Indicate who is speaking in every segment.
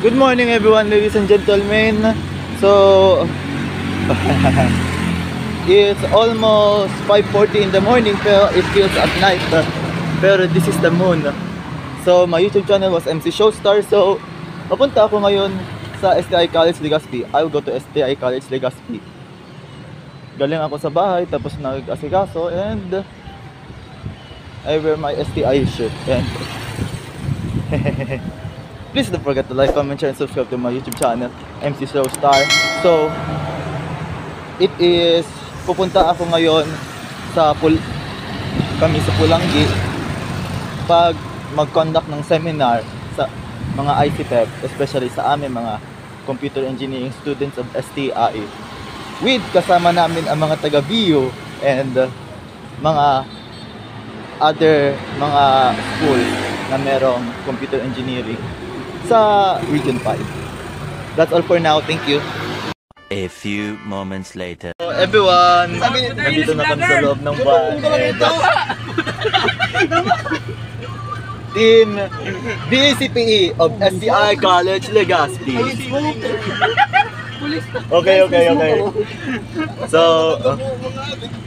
Speaker 1: Good morning everyone, ladies and gentlemen. So it's almost 5:40 in the morning pero it feels at night. Pero this is the moon. So my YouTube channel was MC Showstar. So papunta ako ngayon sa STI College Legazpi. I will go to STI College Legazpi. Galing ako sa bahay tapos nag-asikaso and I wear my STI shirt and please don't forget to like, comment, share, and subscribe to my YouTube channel, MC Showstar. So, it is, pupunta ako ngayon sa kami sa Pulangi pag mag-conduct ng seminar sa mga ICTech, especially sa amin mga computer engineering students of STI. With kasama namin ang mga taga-VU and mga other mga schools na merong computer engineering sa Region 5. That's all for now. Thank you.
Speaker 2: A few moments later.
Speaker 1: So everyone, nandito na kami sa loob ng van. Team DCPE of STI College Legazpi. Okay. So,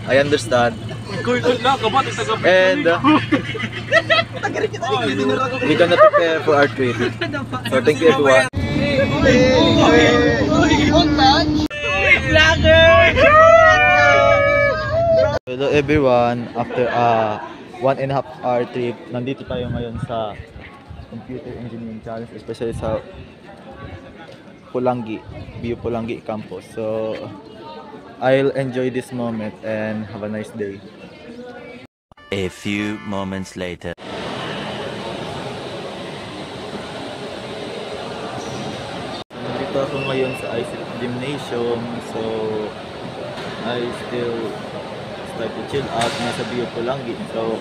Speaker 1: I understand. And we're gonna prepare for our trip. So thank you everyone. Hello everyone. After a 1.5 hour trip, nandito tayo ngayon sa Computer Engineering Challenge, especially sa Pulangi, VU Pulangi campus. So I'll enjoy this moment and have a nice day.
Speaker 2: A few moments later.
Speaker 1: Nandito ako ngayon sa ICT Gymnasium. So I still start to chill out. Nasa VU Pulangi. So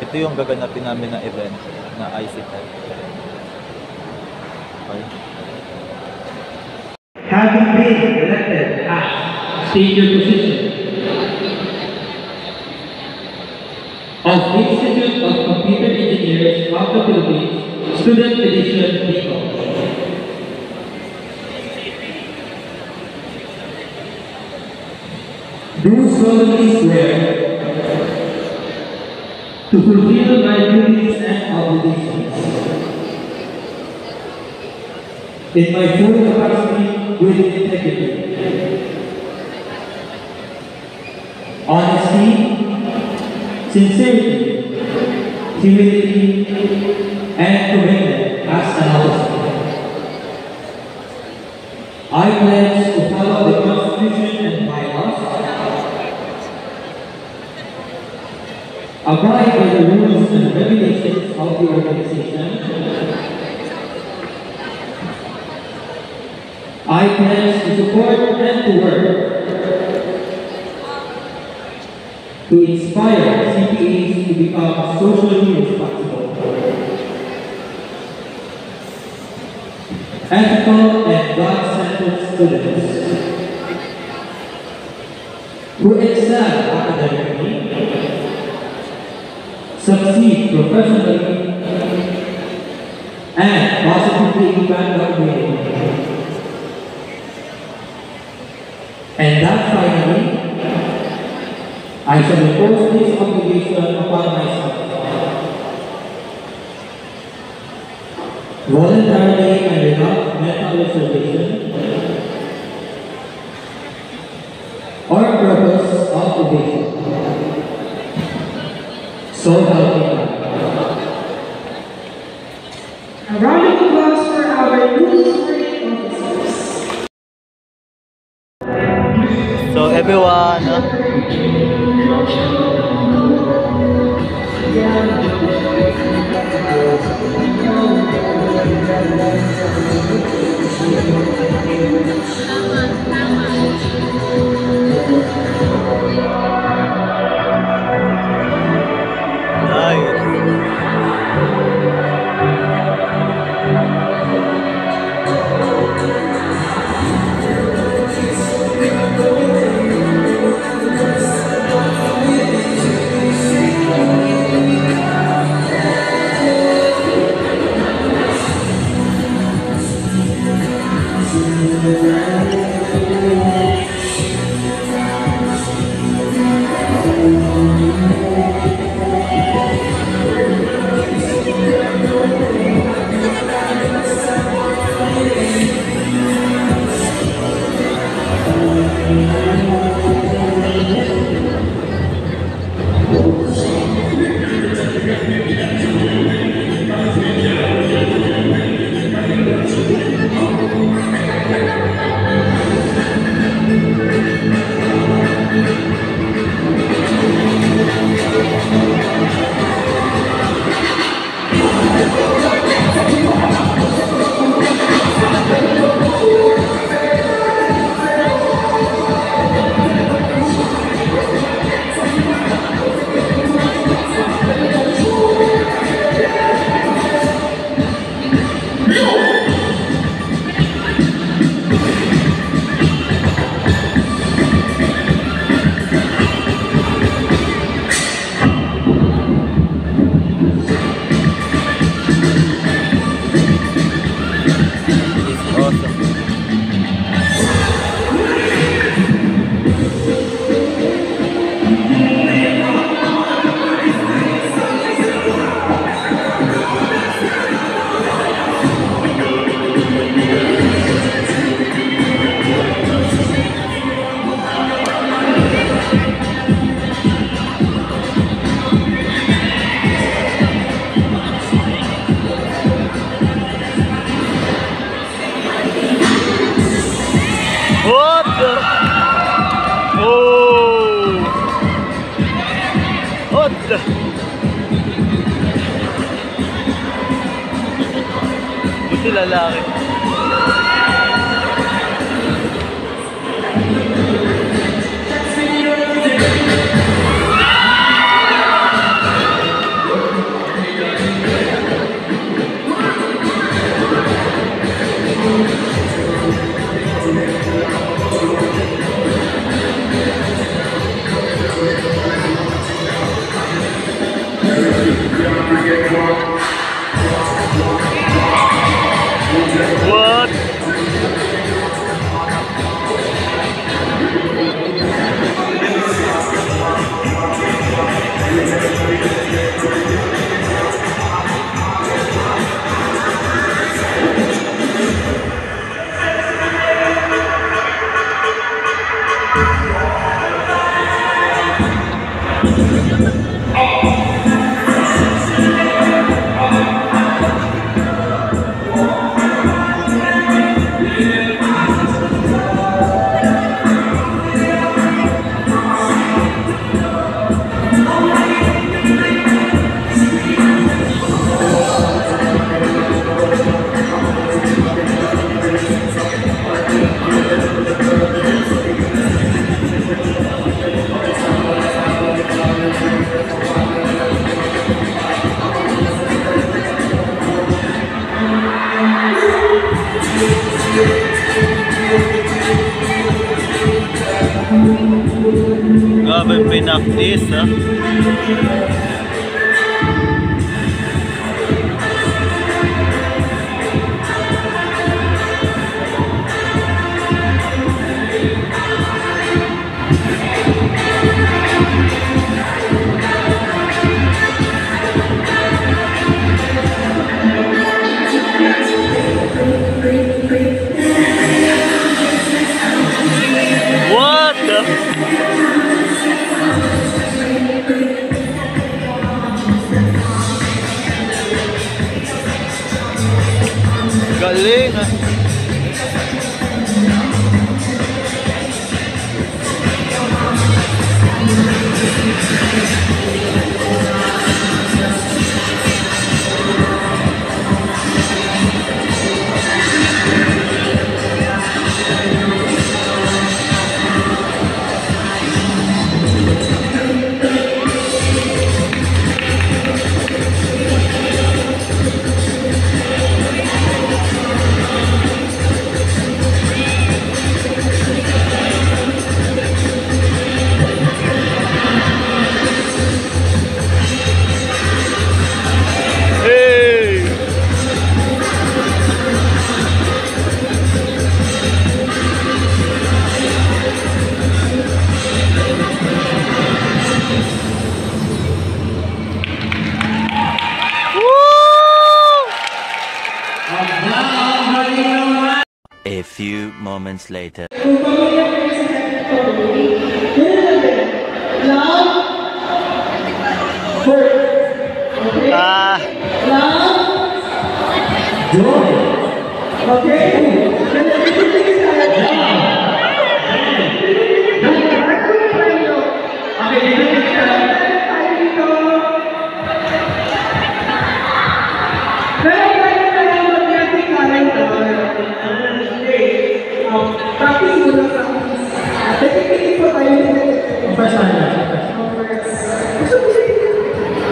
Speaker 1: ito yung gaganapin namin na event na ICT. Okay.
Speaker 3: Having been elected as state your position of Institute of Computer Engineers of the Philippines, Student Edition BICO. Do solemnly swear to fulfill my duties and obligations in my full capacity with integrity, honesty, sincerity, humility, and commitment as an officer. I pledge to follow the Constitution and bylaws, abide by the rules and regulations of the organization. I pledge to support and to work to inspire CPAs to become socially responsible, ethical and God-centered students who excel academically, succeed professionally, and positively impact the community. And that finally, I shall impose this obligation upon myself, voluntarily and without mental reservation or purpose of evasion. So help me God.
Speaker 4: A round of applause for our newly sworn officers.
Speaker 1: So everyone, nice. Si lalaki. What? Grabe pinaktis, ha? What the? Galing, ha? Hey!
Speaker 2: A few moments later.
Speaker 1: Ah!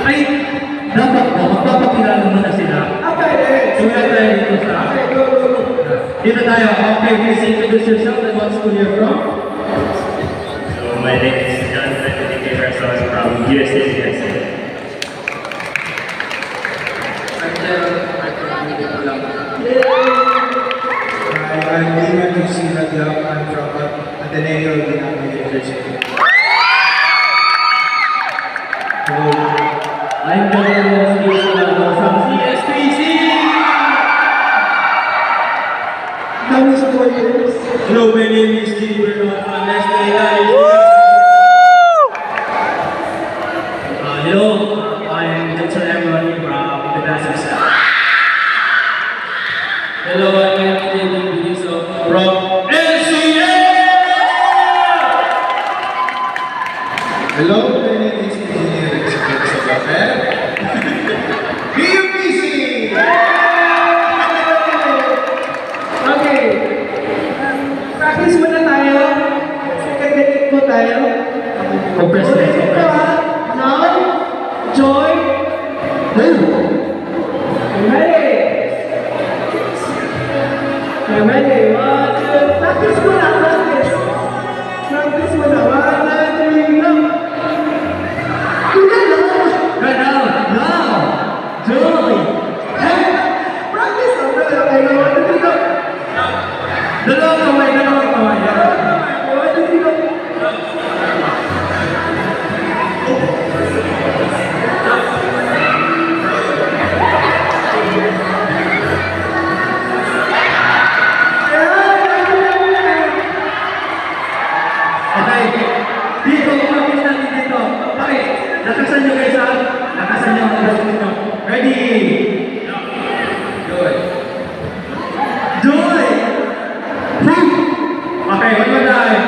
Speaker 3: Ay, dapat ba? Magpapakilala muna sila. Sumila tayo dito sa... Dito tayo. Okay, please introduce yourself and what school you're from.
Speaker 5: So my name is John Frederick Versos from USA.
Speaker 6: I'm William Lucy Lagyam. I'm from Ateneo University.
Speaker 3: I'm Gabriel from CSPC.
Speaker 6: How was 4 years?
Speaker 3: Hello, my name is Steve Bernard from Nestle. Hello, I'm Dr. Emily from the National. Hello, I'm David Budiso from NCA.
Speaker 6: Hello, my name is Engineer Sabate. PUPC!
Speaker 3: kamay, dalawang kamay. Okay. Dito, practice natin dito. Okay. Lakasan nyo guys ha. Lakasan nyo. Ready? Joy. Joy! Okay, one more time.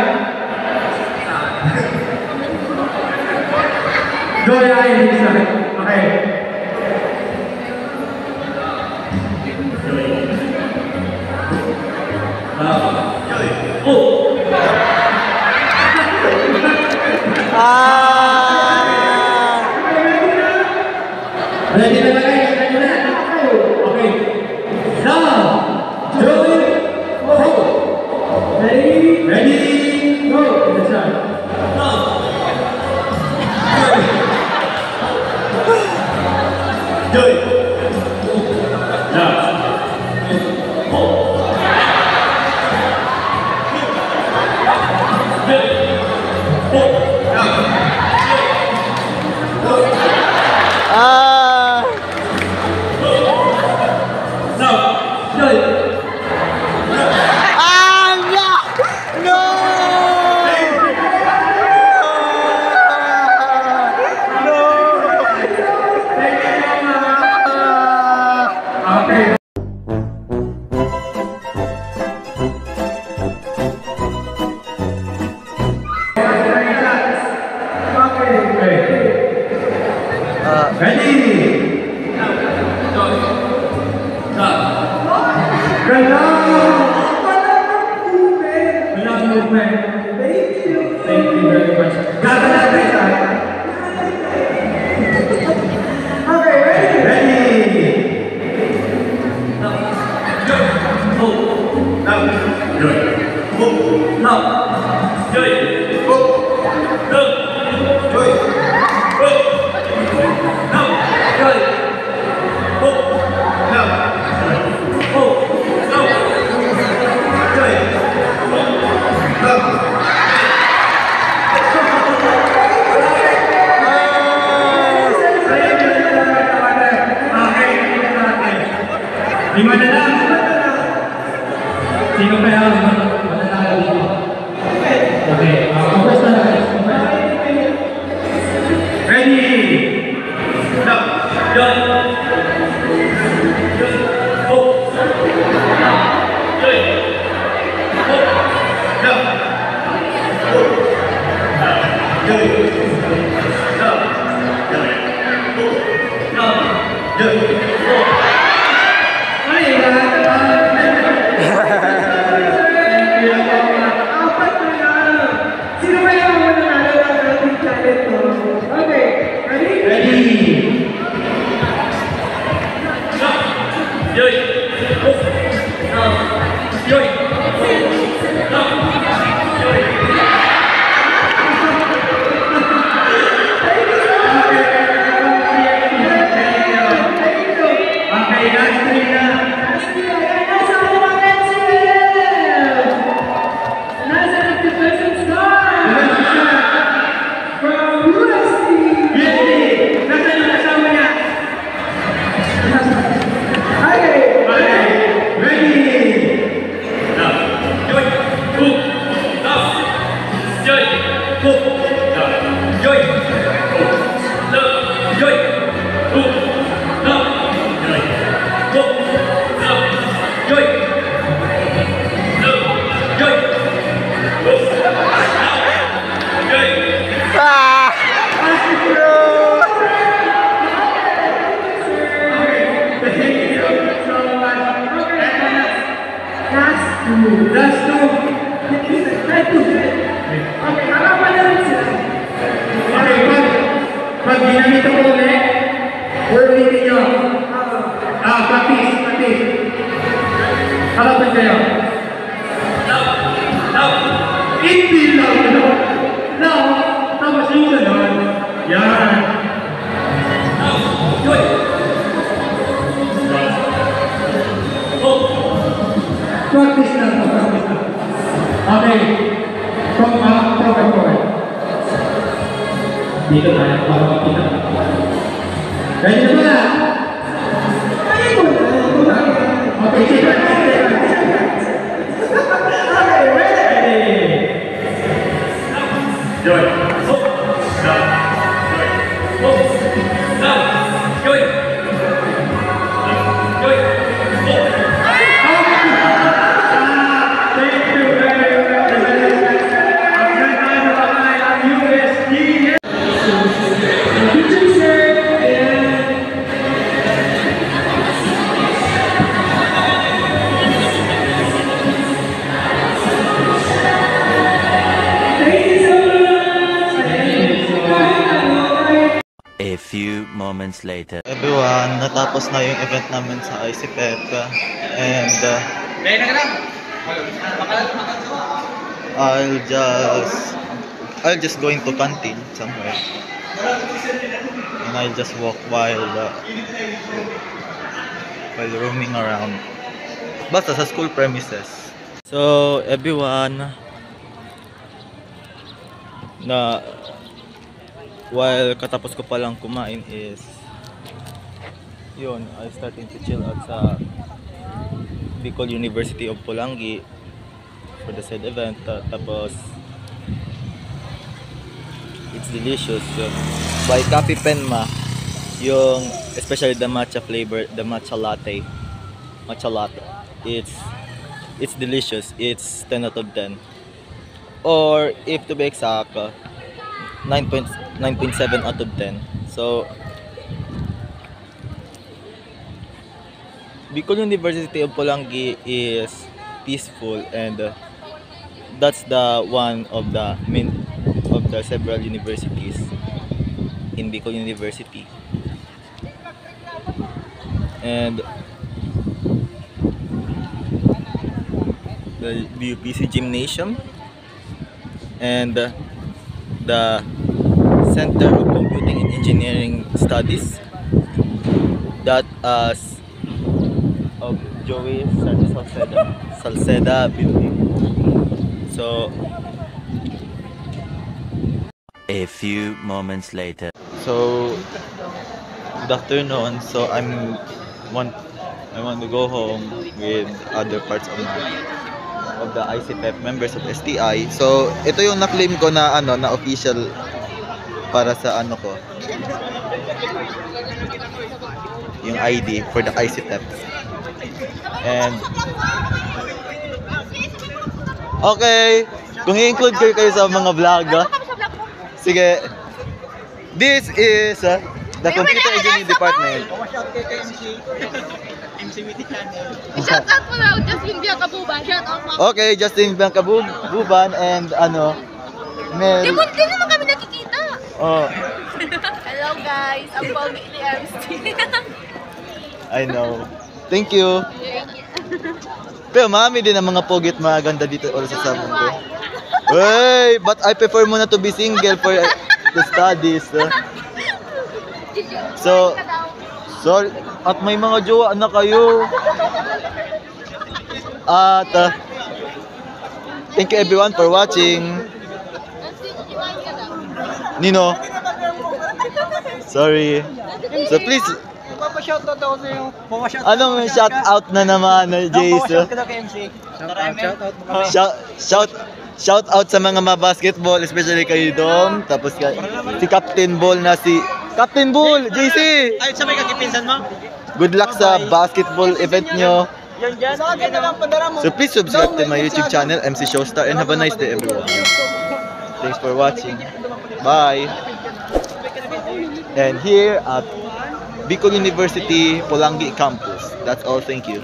Speaker 3: Joy ay isa. Okay. Oh! Ready na ba guys? Ready na? Okay. Now, Joy, go. Ready? Ready? Go. That's right. Joy. Now. Lima na lang. Sino kaya mananalo dito? Okay, first na lang. Ready? Stop. Done. Practice na. Okay. From record. Dito tayo para makita. Ready na ba? Okay, sige.
Speaker 5: Joy. Oh. Down. Joy. Oh. Down. Joy. Joy. Oh.
Speaker 3: Thank you very much. Ang ganda na kamay ang USD. Picture sir.
Speaker 2: A few moments later.
Speaker 1: Everyone, natapos na yung event namin sa ICPEP and I'll just going to canteen somewhere and I'll just walk while roaming around basta sa school premises. So everyone, na while katapos ko palang kumain is yun, I starting to chill out sa Bicol University of Pulangi for the said event. Tapos it's delicious by Cafe Penma, yung especially the matcha flavor, the matcha latte. It's delicious. It's 10 out of 10, or if to be exact 9.7 out of 10. So Bicol University of Pulangi is peaceful, and that's the one of the main of the several universities in Bicol University. And the BUPC Gymnasium and the Center of Computing and Engineering Studies, that of Joey Salceda building. So
Speaker 2: A few moments later.
Speaker 1: So good afternoon. So I want to go home with other parts of the ICPEP members of STI. So ito yung na-claim ko na na official para sa ko, yung ID for the ICPEP. And okay, kung i-include kayo sa mga vlog, sige. This is the Computer Engineering Department.
Speaker 7: Shout out mo lang, Justin Biancabuban. Shout out mo.
Speaker 1: Okay, Justin Biancabuban and Mel.
Speaker 7: Di naman kami nakikita.
Speaker 1: Oh,
Speaker 7: Hello guys, ang pogi ni MC.
Speaker 1: I know. Thank you. Pero mami din ang mga pogit maganda dito sa mundo. Hey, but I prefer muna to be single for the studies. So, sorry. At may mga jowa na kayo. At thank you everyone for watching. Nino. Sorry. So please.
Speaker 6: Papashoutout ako sa iyo.
Speaker 1: Anong shout out na naman, Jace? Shout out sa mga basketball, especially kay Dom, tapos si Captain Ball na si Captain Bull, JC!
Speaker 6: Ay, sa may kakipinsan mo?
Speaker 1: Good luck sa basketball event nyo. So please subscribe to my YouTube channel, MC Showstar, and have a nice day everyone. Thanks for watching. Bye! And here at Bicol University Pulangi campus. That's all, thank you.